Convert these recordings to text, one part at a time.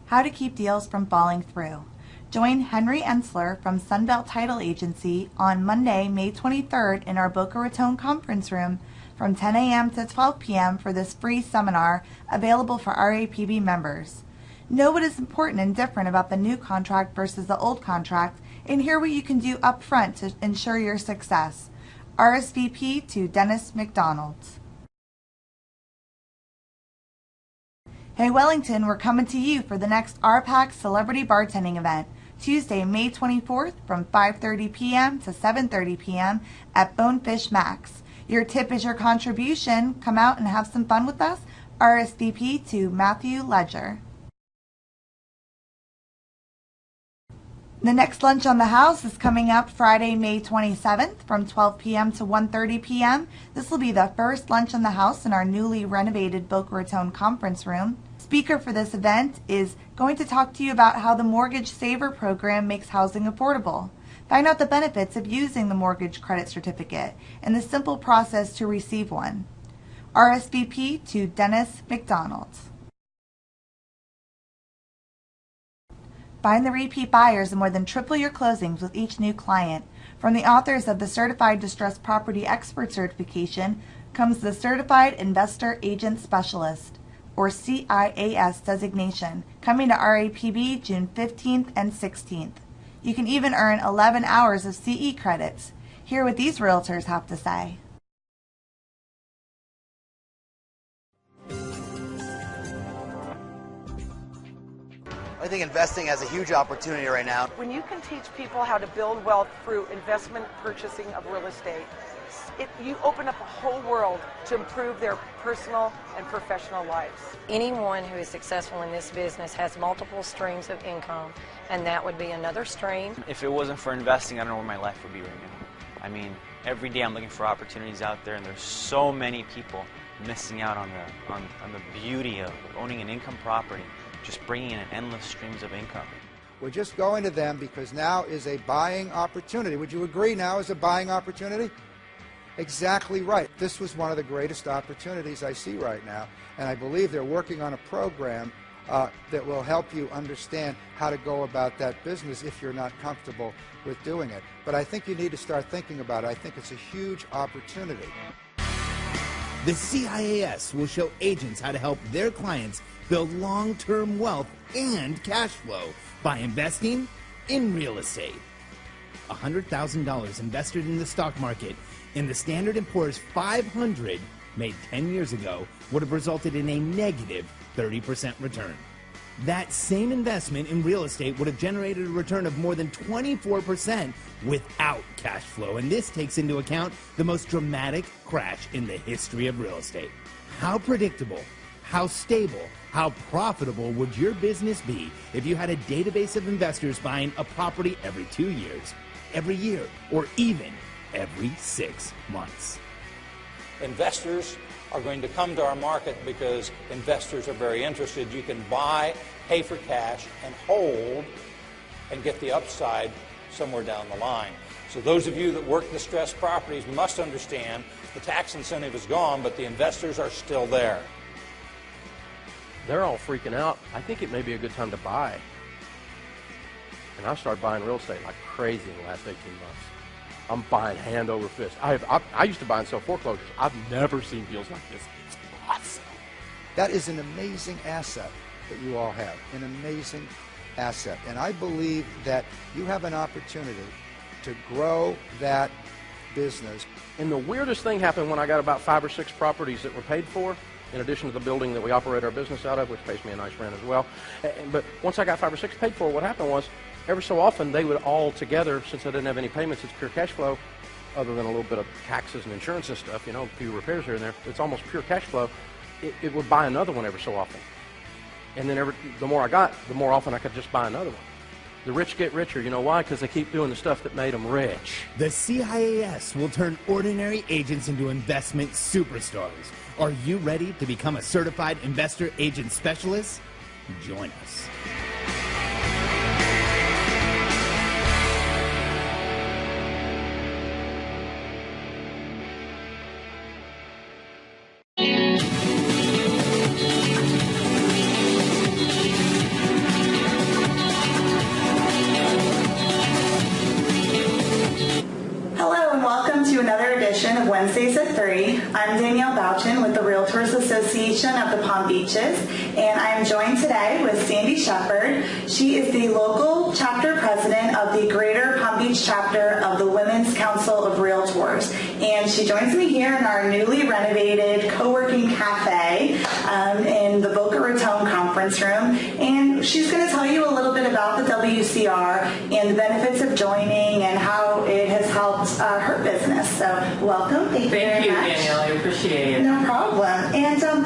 how to keep deals from falling through. Join Henry Ensler from Sunbelt Title Agency on Monday, May 23rd in our Boca Raton conference room from 10 a.m. to 12 p.m. for this free seminar available for RAPB members. Know what is important and different about the new contract versus the old contract, and hear what you can do up front to ensure your success. RSVP to Dennis McDonald. Hey Wellington, we're coming to you for the next RPAC Celebrity Bartending event, Tuesday, May 24th from 5:30 p.m. to 7:30 p.m. at Bonefish Max. Your tip is your contribution. Come out and have some fun with us. RSVP to Matthew Ledger. The next lunch on the house is coming up Friday, May 27th from 12 p.m. to 1:30 p.m. This will be the first lunch on the house in our newly renovated Boca Raton conference room. Speaker for this event is going to talk to you about how the Mortgage Saver program makes housing affordable. Find out the benefits of using the mortgage credit certificate and the simple process to receive one. RSVP to Dennis McDonald. Find the repeat buyers and more than triple your closings with each new client. From the authors of the Certified Distressed Property Expert Certification comes the Certified Investor Agent Specialist, or CIAS designation, coming to RAPB June 15th and 16th. You can even earn 11 hours of CE credits. Hear what these realtors have to say. I think investing has a huge opportunity right now. When you can teach people how to build wealth through investment purchasing of real estate, you open up a whole world to improve their personal and professional lives. Anyone who is successful in this business has multiple streams of income, and that would be another stream. If it wasn't for investing, I don't know where my life would be right now. I mean, every day I'm looking for opportunities out there, and there's so many people missing out on the beauty of owning an income property, just bringing in endless streams of income. We're just going to them because now is a buying opportunity. Would you agree now is a buying opportunity? Exactly right. This was one of the greatest opportunities I see right now, and I believe they're working on a program that will help you understand how to go about that business if you're not comfortable with doing it. But I think you need to start thinking about it. I think it's a huge opportunity. The CIAS will show agents how to help their clients build long-term wealth and cash flow by investing in real estate. $100,000 invested in the stock market in the Standard & Poor's 500 made 10 years ago would have resulted in a negative 30% return. That same investment in real estate would have generated a return of more than 24% without cash flow, and this takes into account the most dramatic crash in the history of real estate. How predictable, how stable, how profitable would your business be if you had a database of investors buying a property every 2 years, every year, or even every 6 months? Investors are going to come to our market because investors are very interested. You can buy, pay for cash, and hold and get the upside somewhere down the line. So those of you that work distressed properties must understand the tax incentive is gone, but the investors are still there. They're all freaking out. I think it may be a good time to buy. And I started buying real estate like crazy in the last 18 months. I'm buying hand over fist. I used to buy and sell foreclosures. I've never seen deals like this. It's awesome. That is an amazing asset that you all have, an amazing asset. And I believe that you have an opportunity to grow that business. And the weirdest thing happened when I got about 5 or 6 properties that were paid for, in addition to the building that we operate our business out of, which pays me a nice rent as well. But once I got 5 or 6 paid for, what happened was, every so often they would all together, since I didn't have any payments, it's pure cash flow, other than a little bit of taxes and insurance and stuff, you know, a few repairs here and there. It's almost pure cash flow. It would buy another one every so often. And then the more I got, the more often I could just buy another one. The rich get richer. You know why? Because they keep doing the stuff that made them rich. The CIAS will turn ordinary agents into investment superstars. Are you ready to become a certified investor agent specialist? Join us. I'm Danielle Bouchin with the Realtors Association of the Palm Beaches, and I am joined today with Sandy Sheppard. She is the local chapter president of the Greater Palm Beach chapter of the Women's Council of Realtors, and she joins me here in our newly renovated co-working cafe in the Boca Raton conference room, and she's going to tell you a little bit about the WCR and the benefits of joining and how it has helped her business. So welcome. Thank you very much. Danielle. I appreciate it. No problem. And so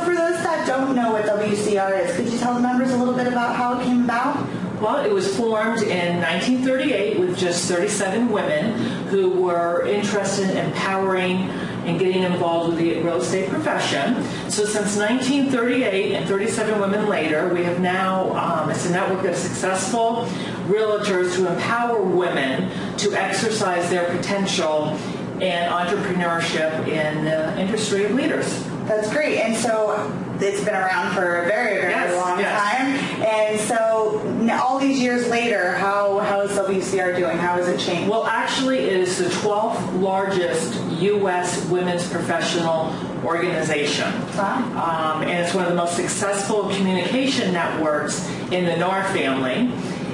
for those that don't know what WCR is, could you tell the members a little bit about how it came about? Well, it was formed in 1938 with just 37 women who were interested in empowering and getting involved with the real estate profession. So since 1938 and 37 women later, we have now, it's a network of successful realtors to empower women to exercise their potential and entrepreneurship in the industry of leaders. That's great. And so it's been around for a very, very long time. And so all these years later, how is WCR doing? How has it changed? Well, actually, it is the 12th largest U.S. women's professional organization. Wow. And it's one of the most successful communication networks in the NAR family,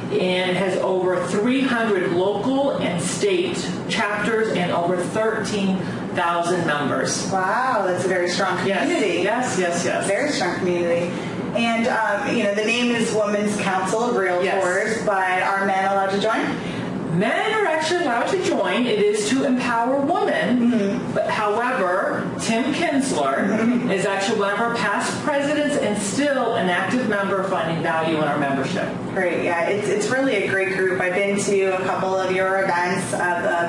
and has over 300 local and state chapters and over 13,000 members. Wow, that's a very strong community. Yes. Very strong community. And, the name is Women's Council of Realtors, but are men allowed to join? Men are actually allowed to join. It is to empower women. But however, Tim Kinsler is actually one of our past presidents and still an active member finding value in our membership. Great. Yeah, it's really a great group. I've been to a couple of your events,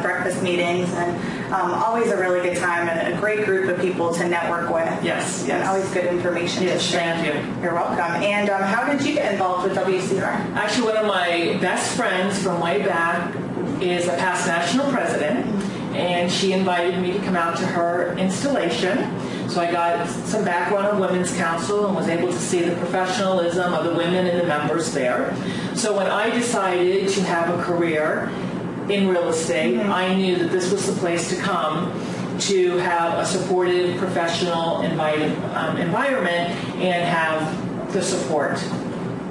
breakfast meetings, and always a really good time and a great group of people to network with. Yes. And always good information to share. Thank you. You're welcome. And how did you get involved with WCR? Actually, one of my best friends from way back is a past national president, and she invited me to come out to her installation. So I got some background on Women's Council and was able to see the professionalism of the women and the members there. So when I decided to have a career in real estate, I knew that this was the place to come to have a supportive, professional environment and have the support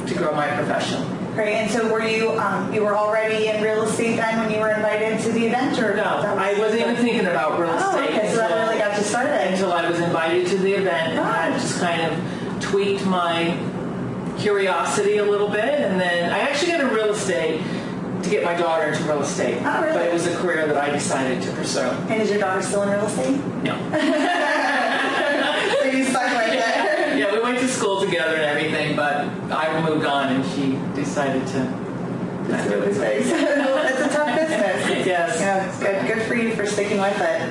to grow my profession. Great. And so were you were already in real estate then when you were invited to the event? Or no, I wasn't even thinking about real estate. Okay, so that really got you started. Until I was invited to the event, and I just kind of tweaked my curiosity a little bit, and then I actually got into real estate to get my daughter into real estate. Oh, really? But it was a career that I decided to pursue. And is your daughter still in real estate? No. So you stuck with it? Yeah, we went to school together and everything, but I moved on and she decided to not do it with space. It's a tough business. Yes. Yeah, it's good for you for sticking with it.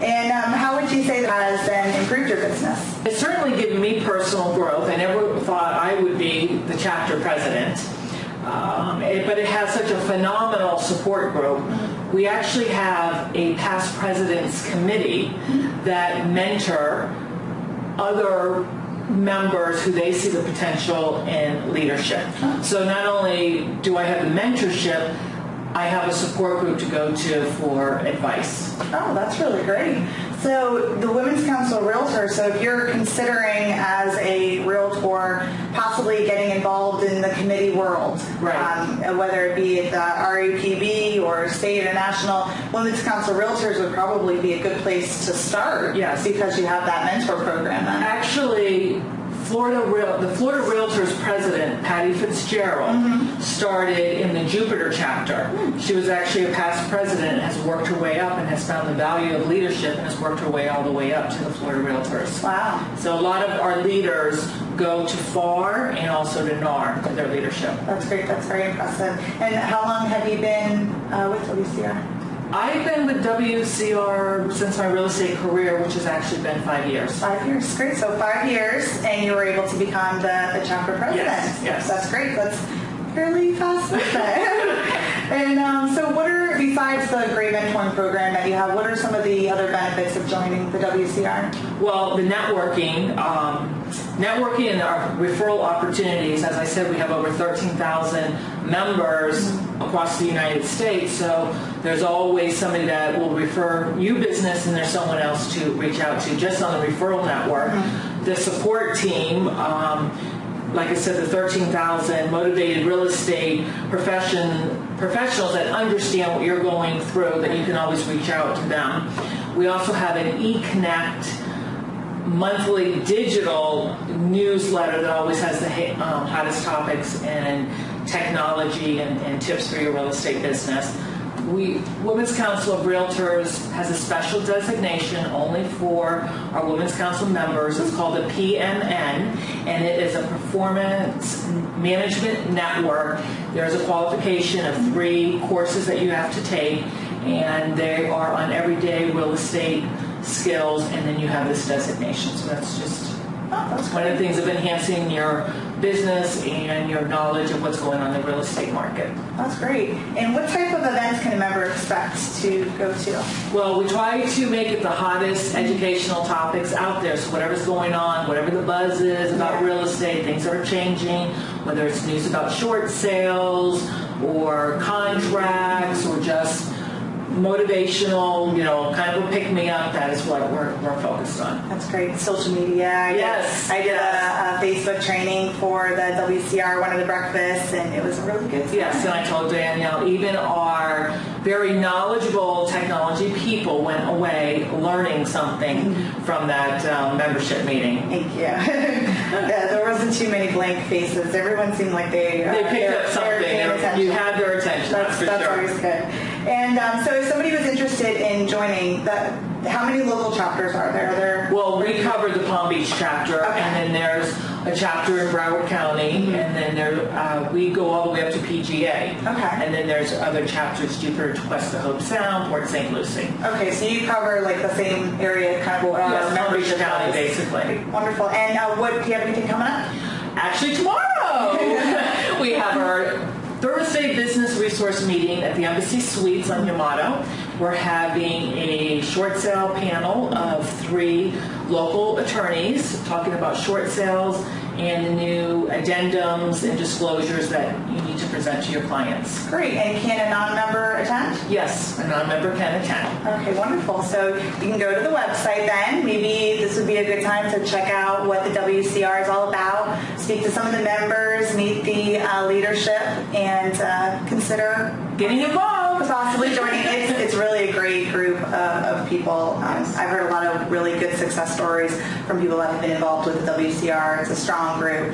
And how would you say that has then improved your business? It's certainly given me personal growth. I never thought I would be the chapter president. But it has such a phenomenal support group. We actually have a past president's committee that mentor other members who they see the potential in leadership. So not only do I have the mentorship, I have a support group to go to for advice. Oh, that's really great. So the Women's Council of Realtors, so if you're considering as a realtor possibly getting involved in the committee world, right. Whether it be at the RAPB or state or national, Women's Council of Realtors would probably be a good place to start. Yes. Because you have that mentor program then. Actually, the Florida Realtors president, Patty Fitzgerald, started in the Jupiter chapter. She was actually a past president and has worked her way up and has found the value of leadership and has worked her way all the way up to the Florida Realtors. Wow. So a lot of our leaders go to FAR and also to NAR for their leadership. That's great. That's very impressive. And how long have you been with WCR? I've been with WCR since my real estate career, which has actually been 5 years. 5 years, great. So 5 years, and you were able to become the chapter president. Yes. That's great. That's fairly fast. And so what are, besides the great mentoring program that you have, what are some of the other benefits of joining the WCR? Well, the networking and our referral opportunities. As I said, we have over 13,000 members across the United States, so there's always somebody that will refer you business, and there's someone else to reach out to just on the referral network. The support team, like I said, the 13,000 motivated real estate professionals that understand what you're going through, that you can always reach out to them. We also have an eConnect monthly digital newsletter that always has the hottest topics and technology and tips for your real estate business. Women's Council of Realtors has a special designation only for our Women's Council members. It's called a PMN, and it is a performance management network. There's a qualification of 3 courses that you have to take, and they are on everyday real estate skills, and then you have this designation. So that's just one of the things of enhancing your business and your knowledge of what's going on in the real estate market. That's great. And what type of events can a member expect to go to? Well, we try to make it the hottest educational topics out there. So whatever's going on, whatever the buzz is about real estate, things that are changing, whether it's news about short sales or contracts or just motivational, kind of a pick-me-up, that is what we're focused on. That's great. Social media. I did a Facebook training for the WCR, one of the breakfasts, and it was really good. Yes, and I told Danielle, even our very knowledgeable technology people went away learning something from that membership meeting. Thank you. Yeah, there wasn't too many blank faces. Everyone seemed like they picked up something. You had their attention. That's always good. And so if somebody was interested in joining, how many local chapters are there? Well, we cover the Palm Beach chapter, and then there's a chapter in Broward County, and then we go all the way up to PGA. Okay. And then there's other chapters deeper to West of Hope Sound, Port St. Lucie. Okay, so you cover like the same area, kind of yes, Palm Beach County, basically. Wonderful. And do you have anything coming up? Actually, tomorrow we have our Thursday Business Resource Meeting at the Embassy Suites on Yamato. We're having a short sale panel of 3 local attorneys talking about short sales and the new addendums and disclosures that you need to present to your clients. Great. And can a non-member attend? Yes, a non-member can attend. Okay, wonderful. So you can go to the website then. Maybe this would be a good time to check out what the WCR is all about, speak to some of the members, meet the leadership, and consider getting involved. Possibly joining. It's really a great group of people. I've heard a lot of really good success stories from people that have been involved with the WCR. It's a strong group.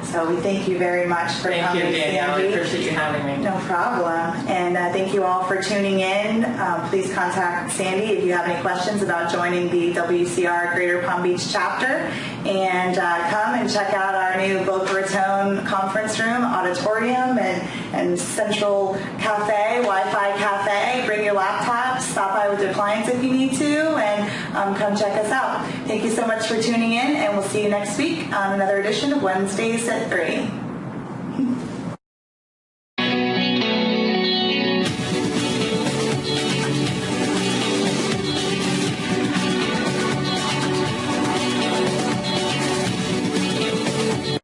So we thank you very much for coming, Thank you, Danielle. I appreciate you having me. No problem. And thank you all for tuning in. Please contact Sandy if you have any questions about joining the WCR Greater Palm Beach chapter. And come and check out our new Boca Raton conference room, auditorium, and central cafe, Wi-Fi cafe. Bring your laptops. Stop by with your clients if you need to, and come check us out. Thank you so much for tuning in, and we'll see you next week on another edition of Wednesdays at 3.